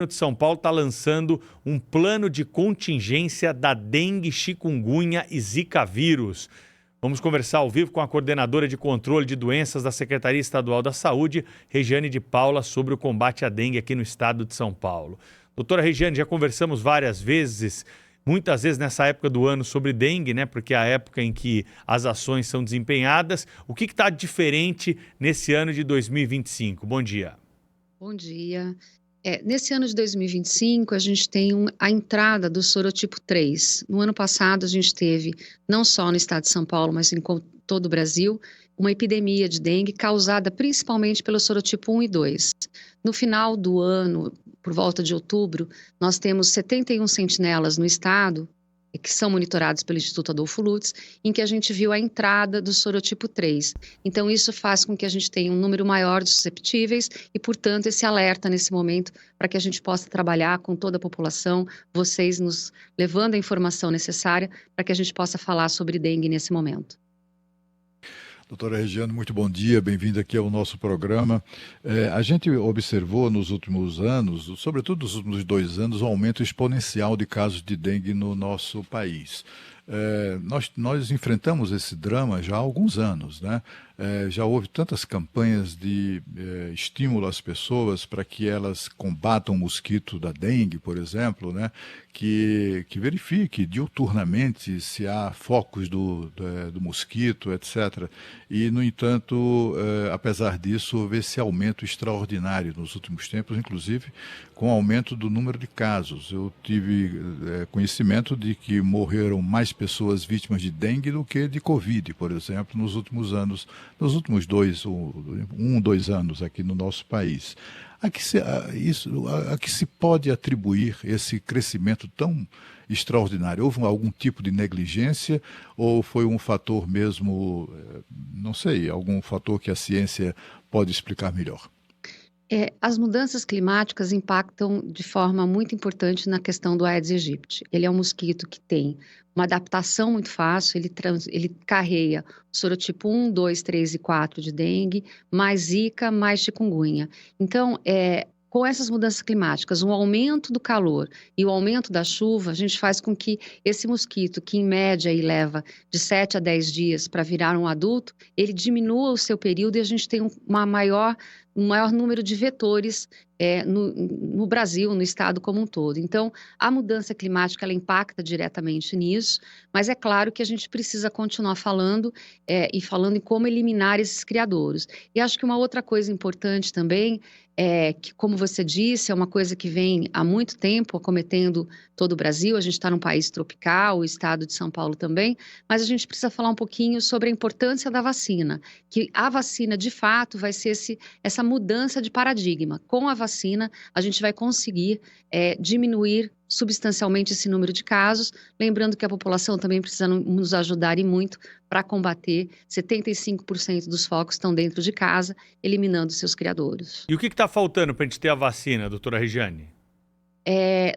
de São Paulo está lançando um plano de contingência da dengue, chikungunya e zika vírus. Vamos conversar ao vivo com a coordenadora de controle de doenças da Secretaria Estadual da Saúde, Regiane de Paula, sobre o combate à dengue aqui no estado de São Paulo. Doutora Regiane, já conversamos várias vezes, muitas vezes nessa época do ano, sobre dengue, né? Porque é a época em que as ações são desempenhadas. O que está diferente nesse ano de 2025? Bom dia. Bom dia. Nesse ano de 2025, a gente tem a entrada do sorotipo 3. No ano passado, a gente teve, não só no estado de São Paulo, mas em todo o Brasil, uma epidemia de dengue causada principalmente pelo sorotipo 1 e 2. No final do ano, por volta de outubro, nós temos 71 sentinelas no estado, que são monitorados pelo Instituto Adolfo Lutz, em que a gente viu a entrada do sorotipo 3. Então, isso faz com que a gente tenha um número maior de susceptíveis e, portanto, esse alerta nesse momento para que a gente possa trabalhar com toda a população, vocês nos levando a informação necessária para que a gente possa falar sobre dengue nesse momento. Doutora Regiane, muito bom dia, bem-vinda aqui ao nosso programa. A gente observou nos últimos anos, sobretudo nos últimos 2 anos, um aumento exponencial de casos de dengue no nosso país. Nós enfrentamos esse drama já há alguns anos, né? Já houve tantas campanhas de estímulo às pessoas para que elas combatam o mosquito da dengue, por exemplo, né? Que verifique diuturnamente se há focos do mosquito, etc. E, no entanto, apesar disso, houve esse aumento extraordinário nos últimos tempos, inclusive com o aumento do número de casos. Eu tive conhecimento de que morreram mais pessoas vítimas de dengue do que de Covid, por exemplo, nos últimos anos, nos últimos 2 anos aqui no nosso país. A que se pode atribuir esse crescimento tão extraordinário? Houve algum tipo de negligência ou foi um fator mesmo, não sei, algum fator que a ciência pode explicar melhor? As mudanças climáticas impactam de forma muito importante na questão do Aedes aegypti. Ele é um mosquito que tem uma adaptação muito fácil, ele carrega o sorotipo 1, 2, 3 e 4 de dengue, mais zika, mais chikungunya. Então, com essas mudanças climáticas, o aumento do calor e o aumento da chuva, a gente faz com que esse mosquito, que em média aí leva de 7 a 10 dias para virar um adulto, ele diminua o seu período e a gente tem um maior número de vetores no Brasil, no estado como um todo. Então, a mudança climática, ela impacta diretamente nisso, mas é claro que a gente precisa continuar falando e falando em como eliminar esses criadouros. E acho que uma outra coisa importante também que, como você disse, é uma coisa que vem há muito tempo acometendo todo o Brasil. A gente está num país tropical, o estado de São Paulo também, mas a gente precisa falar um pouquinho sobre a importância da vacina, que a vacina, de fato, vai ser essa mudança de paradigma. Com a vacina, a gente vai conseguir diminuir substancialmente esse número de casos, lembrando que a população também precisa nos ajudar e muito para combater. 75% dos focos estão dentro de casa, eliminando seus criadouros. E o que está faltando para a gente ter a vacina, doutora Regiane?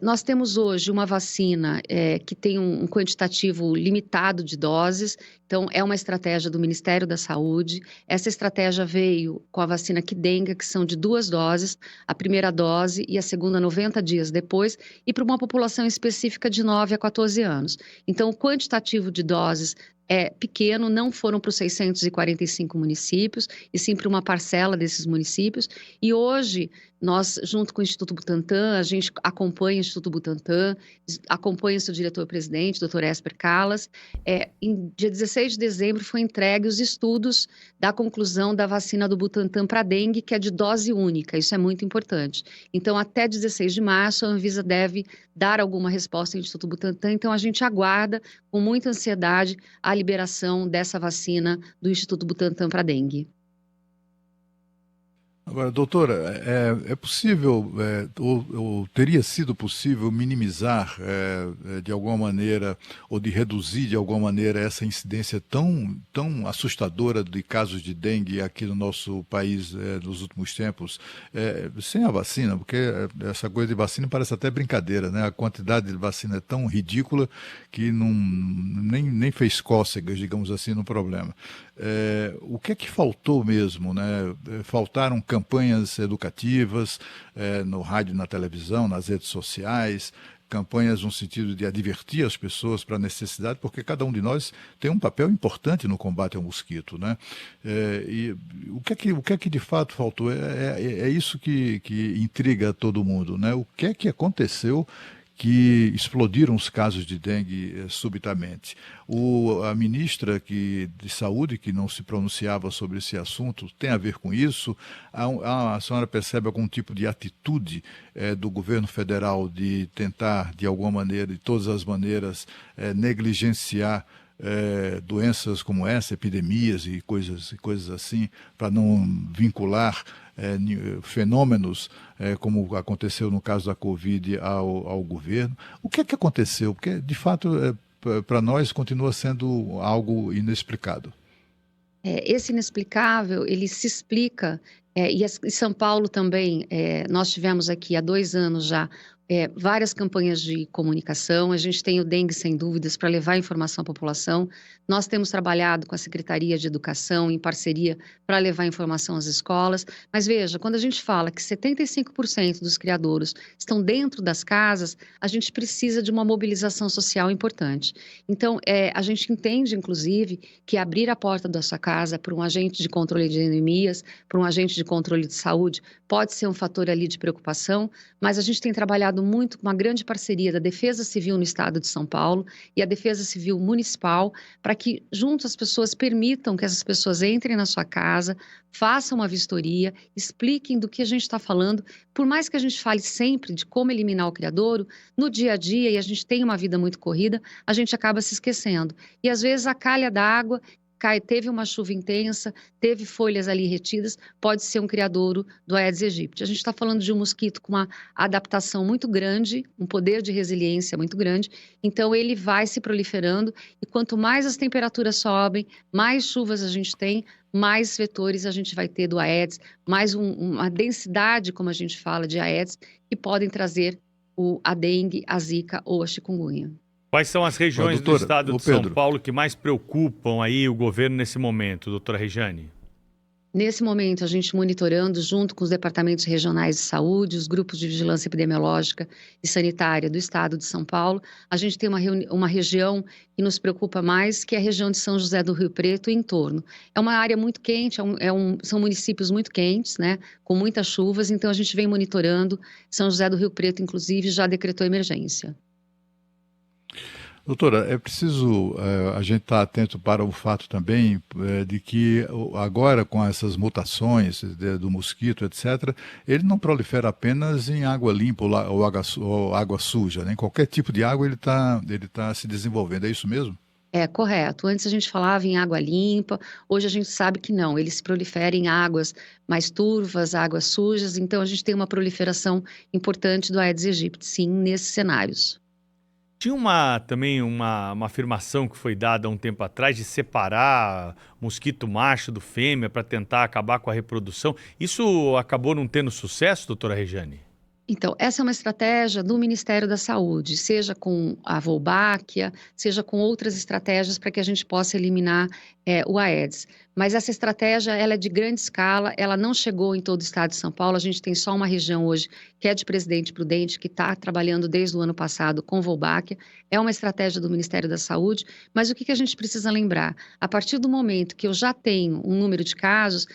Nós temos hoje uma vacina que tem um quantitativo limitado de doses, então é uma estratégia do Ministério da Saúde. Essa estratégia veio com a vacina Qdenga, que são de 2 doses, a primeira dose e a segunda 90 dias depois, e para uma população específica de 9 a 14 anos. Então, o quantitativo de doses é pequeno, não foram para os 645 municípios, e sim para uma parcela desses municípios. E hoje, nós, junto com o Instituto Butantan, a gente acompanha o Instituto Butantan, acompanha o seu diretor-presidente, Dr. Esper Calas. Em dia 16 de dezembro foi entregue os estudos da conclusão da vacina do Butantan para dengue, que é de dose única, isso é muito importante. Então, até 16 de março, a Anvisa deve dar alguma resposta ao Instituto Butantan, então a gente aguarda com muita ansiedade a liberação dessa vacina do Instituto Butantan para dengue. Agora, doutora, é possível, ou teria sido possível minimizar de alguma maneira, ou de reduzir de alguma maneira essa incidência tão assustadora de casos de dengue aqui no nosso país nos últimos tempos, sem a vacina? Porque essa coisa de vacina parece até brincadeira, né? A quantidade de vacina é tão ridícula que nem fez cócegas, digamos assim, no problema. O que é que faltou mesmo, né? Faltaram campanhas educativas, no rádio, na televisão, nas redes sociais, campanhas no sentido de advertir as pessoas para a necessidade, porque cada um de nós tem um papel importante no combate ao mosquito, né? E o que é que de fato faltou? É isso que intriga todo mundo, né? O que é que aconteceu que explodiram os casos de dengue subitamente? A ministra de Saúde, que não se pronunciava sobre esse assunto, tem a ver com isso? A senhora percebe algum tipo de atitude do governo federal de tentar, de alguma maneira, de todas as maneiras, negligenciar doenças como essa, epidemias e coisas assim, para não vincular fenômenos como aconteceu no caso da Covid ao governo? O que é que aconteceu? Porque, de fato, para nós continua sendo algo inexplicado. Esse inexplicável, ele se explica, e em São Paulo também, nós tivemos aqui há 2 anos já várias campanhas de comunicação. A gente tem o dengue, sem dúvidas, para levar informação à população. Nós temos trabalhado com a Secretaria de Educação em parceria para levar informação às escolas. Mas veja, quando a gente fala que 75% dos criadouros estão dentro das casas, a gente precisa de uma mobilização social importante. Então, a gente entende, inclusive, que abrir a porta da sua casa para um agente de controle de endemias, para um agente de controle de saúde, pode ser um fator ali de preocupação, mas a gente tem trabalhado muito com uma grande parceria da Defesa Civil no estado de São Paulo e a Defesa Civil Municipal, para que juntos as pessoas permitam que essas pessoas entrem na sua casa, façam uma vistoria, expliquem do que a gente está falando. Por mais que a gente fale sempre de como eliminar o criadouro, no dia a dia, e a gente tem uma vida muito corrida, a gente acaba se esquecendo. E às vezes a calha d'água teve uma chuva intensa, teve folhas ali retidas, pode ser um criadouro do Aedes aegypti. A gente está falando de um mosquito com uma adaptação muito grande, um poder de resiliência muito grande, então ele vai se proliferando e quanto mais as temperaturas sobem, mais chuvas a gente tem, mais vetores a gente vai ter do Aedes, mais uma densidade, como a gente fala, de Aedes, que podem trazer a dengue, a zika ou a chikungunya. Quais são as regiões do estado de São Paulo que mais preocupam aí o governo nesse momento, doutora Regiane? Nesse momento, a gente monitorando junto com os departamentos regionais de saúde, os grupos de vigilância epidemiológica e sanitária do estado de São Paulo, a gente tem uma região que nos preocupa mais, que é a região de São José do Rio Preto e entorno. É uma área muito quente, são municípios muito quentes, né, com muitas chuvas, então a gente vem monitorando. São José do Rio Preto, inclusive, já decretou emergência. Doutora, é preciso a gente estar atento para o fato também de que agora com essas mutações do mosquito, etc., ele não prolifera apenas em água limpa ou água suja, né? Em qualquer tipo de água ele tá se desenvolvendo, é isso mesmo? É, correto. Antes a gente falava em água limpa, hoje a gente sabe que não, ele se prolifera em águas mais turvas, águas sujas, então a gente tem uma proliferação importante do Aedes aegypti, sim, nesses cenários. Tinha também uma afirmação que foi dada há um tempo atrás de separar mosquito macho do fêmea para tentar acabar com a reprodução. Isso acabou não tendo sucesso, doutora Regiane? Então, essa é uma estratégia do Ministério da Saúde, seja com a Wolbachia, seja com outras estratégias para que a gente possa eliminar o Aedes. Mas essa estratégia, ela é de grande escala, ela não chegou em todo o estado de São Paulo, a gente tem só uma região hoje, que é de Presidente Prudente, que está trabalhando desde o ano passado com Wolbachia. É uma estratégia do Ministério da Saúde, mas o que a gente precisa lembrar? A partir do momento que eu já tenho um número de casos,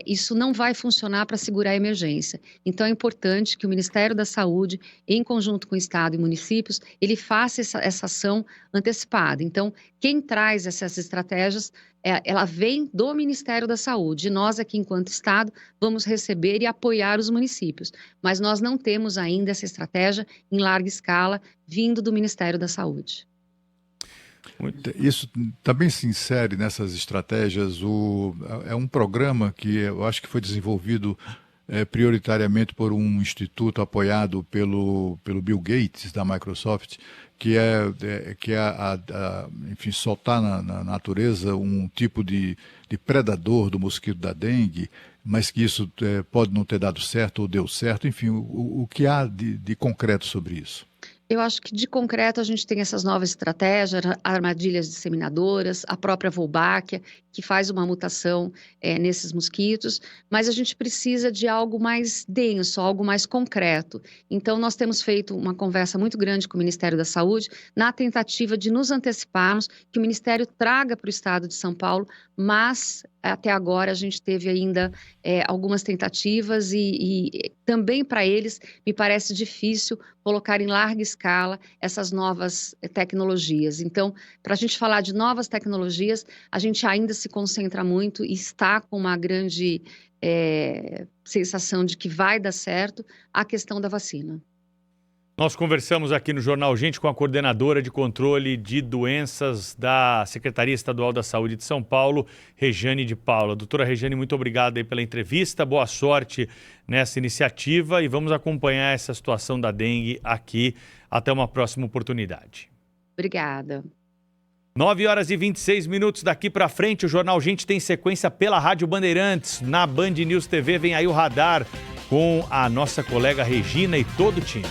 isso não vai funcionar para segurar a emergência. Então, é importante que o Ministério da Saúde, em conjunto com o Estado e municípios, ele faça essa ação antecipada. Então, quem traz essas estratégias, ela vem do Ministério da Saúde. E nós, aqui, enquanto Estado, vamos receber e apoiar os municípios. Mas nós não temos ainda essa estratégia em larga escala vindo do Ministério da Saúde. Isso também se insere nessas estratégias. É um programa que eu acho que foi desenvolvido prioritariamente por um instituto apoiado pelo Bill Gates, da Microsoft, que enfim, soltar na natureza um tipo de predador do mosquito da dengue, mas que isso pode não ter dado certo ou deu certo. Enfim, o que há de concreto sobre isso? Eu acho que de concreto a gente tem essas novas estratégias, armadilhas disseminadoras, a própria Wolbachia, que faz uma mutação nesses mosquitos, mas a gente precisa de algo mais denso, algo mais concreto. Então, nós temos feito uma conversa muito grande com o Ministério da Saúde, na tentativa de nos anteciparmos, que o Ministério traga para o estado de São Paulo, mas até agora a gente teve ainda algumas tentativas e também para eles me parece difícil colocar em larga escala essas novas tecnologias. Então, para a gente falar de novas tecnologias, a gente ainda se concentra muito e está com uma grande sensação de que vai dar certo a questão da vacina. Nós conversamos aqui no Jornal Gente com a coordenadora de controle de doenças da Secretaria Estadual da Saúde de São Paulo, Rejane de Paula. Doutora Rejane, muito obrigado aí pela entrevista, boa sorte nessa iniciativa e vamos acompanhar essa situação da dengue aqui. Até uma próxima oportunidade. Obrigada. 9h26 daqui para frente, o Jornal Gente tem sequência pela Rádio Bandeirantes. Na Band News TV vem aí o Radar com a nossa colega Regina e todo o time.